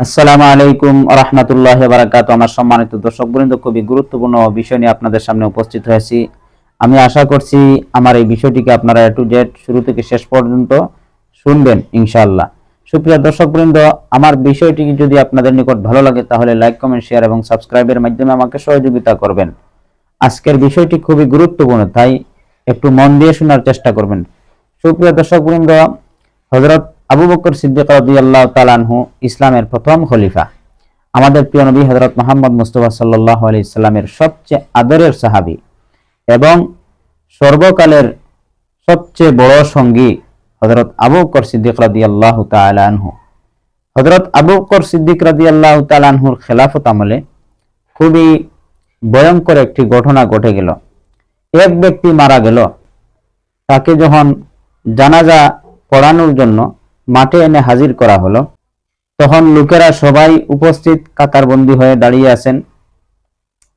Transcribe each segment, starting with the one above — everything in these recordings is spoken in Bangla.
আসসালামু আলাইকুম ওয়া রাহমাতুল্লাহি ওয়া বারাকাতুহু। আমার সম্মানিত দর্শকবৃন্দ, খুবই গুরুত্বপূর্ণ বিষয় নিয়ে আপনাদের সামনে উপস্থিত হয়েছি। আমি আশা করছি আমার এই বিষয়টিকে আপনারা A to Z শুরু থেকে শেষ পর্যন্ত শুনবেন ইনশাআল্লাহ। সুপ্রিয় দর্শকবৃন্দ, আমার বিষয়টি যদি আপনাদের নিকট ভালো লাগে তাহলে লাইক, কমেন্ট, শেয়ার এবং সাবস্ক্রাইবের মাধ্যমে আমাকে সহযোগিতা করবেন। আজকের বিষয়টি খুবই গুরুত্বপূর্ণ, তাই একটু মন দিয়ে শোনার চেষ্টা করবেন। সুপ্রিয় দর্শকবৃন্দ, হযরত আবু বকর সিদ্দিক রাদিয়াল্লাহু তাআলা আনহু ইসলামের প্রথম খলিফা। আমাদের প্রিয় নবী হযরত মুহাম্মদ মুস্তাফা সাল্লাল্লাহু আলাইহি সাল্লামের সবচেয়ে আদরের সাহাবী এবং সর্বকালের সবচেয়ে বড় সঙ্গী হযরত আবু বকর সিদ্দিক রাদিয়াল্লাহু তাআলা আনহু। হযরত আবু বকর সিদ্দিক রাদিয়াল্লাহু তাআলা আনহুর খেলাফত আমলে খুবই ভয়ঙ্কর একটি ঘটনা ঘটে গেল। এক ব্যক্তি মারা গেল। তাকে যখন জানাজা পড়ানোর জন্য মাঠে এনে হাজির করা হলো, তখন লোকেরা সবাই উপস্থিত কাতারবন্দি হয়ে দাঁড়িয়ে আছেন।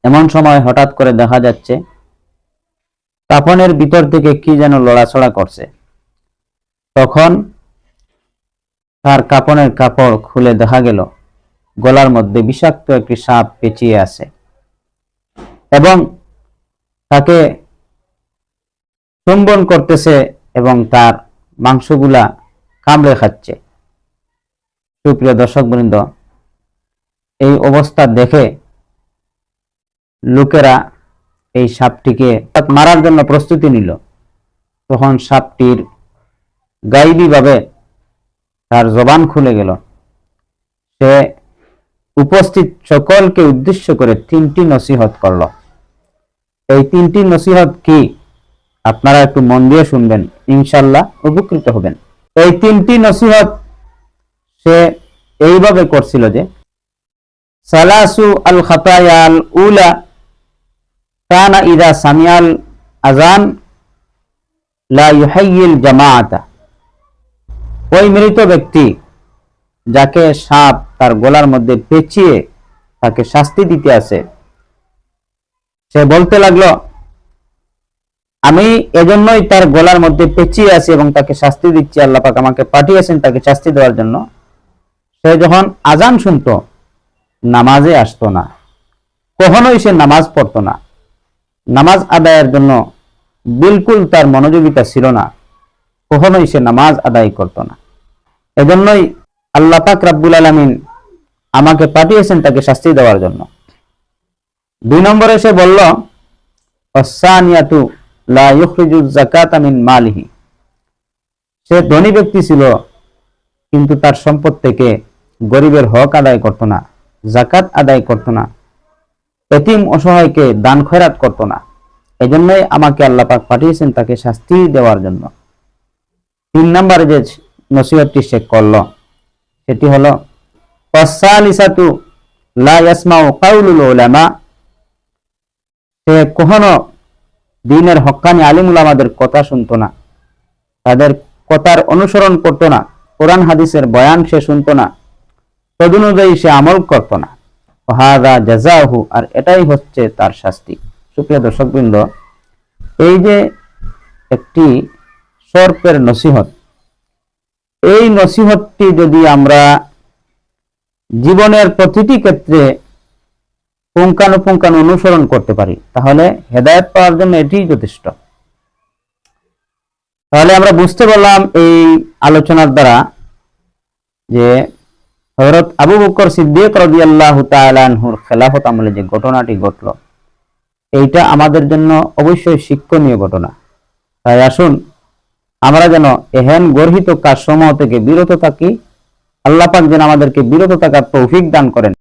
এমন সময় হঠাৎ করে দেখা যাচ্ছে কাফনের ভিতর থেকে কি যেন লড়াছড়া করছে। তখন তার কাফনের কাপড় খুলে দেখা গেল গলার মধ্যে বিষাক্ত একটি সাপ পেঁচিয়ে আছে এবং তাকে চুম্বন করতেছে এবং তার মাংসগুলা কামড়ে খাচ্ছে। সুপ্রিয় দর্শকবৃন্দ, এই অবস্থা দেখে লোকেরা এই সাপটিকে মারার জন্য প্রস্তুতি নিল। তখন সাপটির গায়েবীভাবে তার জবান খুলে গেল। সে উপস্থিত সকলকে উদ্দেশ্য করে তিনটি নসিহত করল। এই তিনটি নসিহত কি আপনারা একটু মন দিয়ে শুনবেন, ইনশাআল্লাহ উপকৃত হবেন। এই তিনটি নসিহত সে এইভাবে করছিল যে, সালাসু আল খাতায়াল উলা কানা ইদা সামিয়াল আযান লা ইউহাইয়িল জামাআতা। ওই মৃত ব্যক্তি যাকে সাপ তার গলার মধ্যে পেঁচিয়ে তাকে শাস্তি দিতে আছে, সে বলতে লাগলো, আমি এজন্যই তার গলার মধ্যে পেঁচিয়ে আছি এবং তাকে শাস্তি দিচ্ছি, আল্লাহ পাক আমাকে পাঠিয়েছেন তাকে শাস্তি দেওয়ার জন্য। সে যখন আজান শুনতো নামাজে আসতো না, কখনোই সে নামাজ পড়তো না, নামাজ আদায়ের জন্য বিলকুল তার মনোযোগিতা ছিল না, কখনোই সে নামাজ আদায় করতো না। এজন্যই আল্লাহ পাক রব্বুল আলামিন আমাকে পাঠিয়েছেন তাকে শাস্তি দেওয়ার জন্য। 2 নম্বরে সে বলল, ওয়াসানিয়াতু লা ইখরিজু যাকাতা মিন মালিহি। সে ধনী ব্যক্তি ছিল কিন্তু তার সম্পদ থেকে গরিবের হক আদায় করত না, যাকাত আদায় করত না, এতিম অসহায়কে দান খয়রাত করত না। এজন্যই আমাকে আল্লাহ পাক পাঠিয়েছেন তাকে শাস্তি দেওয়ার জন্য। 3 নম্বরে যে নসিহতটি সে করল সেটি হলো, ওয়াসালিসাতু লা ইয়াসমাউ কাউলুল উলামা। সে কখনো দ্বীনের হক্কানি আলিম উলামাদের কথা শুনতো না, তাদের কথার অনুসরণ করতো না, কোরআন হাদিসের বয়ান সে শুনতো না, তদনুযায়ী সে আমল করতো না। ওয়াহাদা জাযাহু, আর এটাই হচ্ছে তার শাস্তি। সুপ্রিয় দর্শকবৃন্দ, এই যে একটি সর্পের নসিহত, এই নসিহতটি যদি আমরা জীবনের প্রতিটি ক্ষেত্রে পুঙ্খানুপুঙ্খানু অনুসরণ করতে পারি তাহলে হেদায়েত পাওয়ার জন্য এটিই যথেষ্ট। তাহলে আমরা বুঝতে পারলাম এই আলোচনার দ্বারা যে হযরত আবু বকর সিদ্দিক রাদিয়াল্লাহু তাআলা আনহুর খেলাফত আমলে যে ঘটনাটি ঘটল, এইটা আমাদের জন্য অবশ্যই শিক্ষণীয় ঘটনা। তাই আসুন আমরা যেন এহেন গর্হিত কাজসমূহ থেকে বিরত থাকি। আল্লাহ পাক যেন আমাদেরকে বিরত থাকার তৌফিক দান করেন।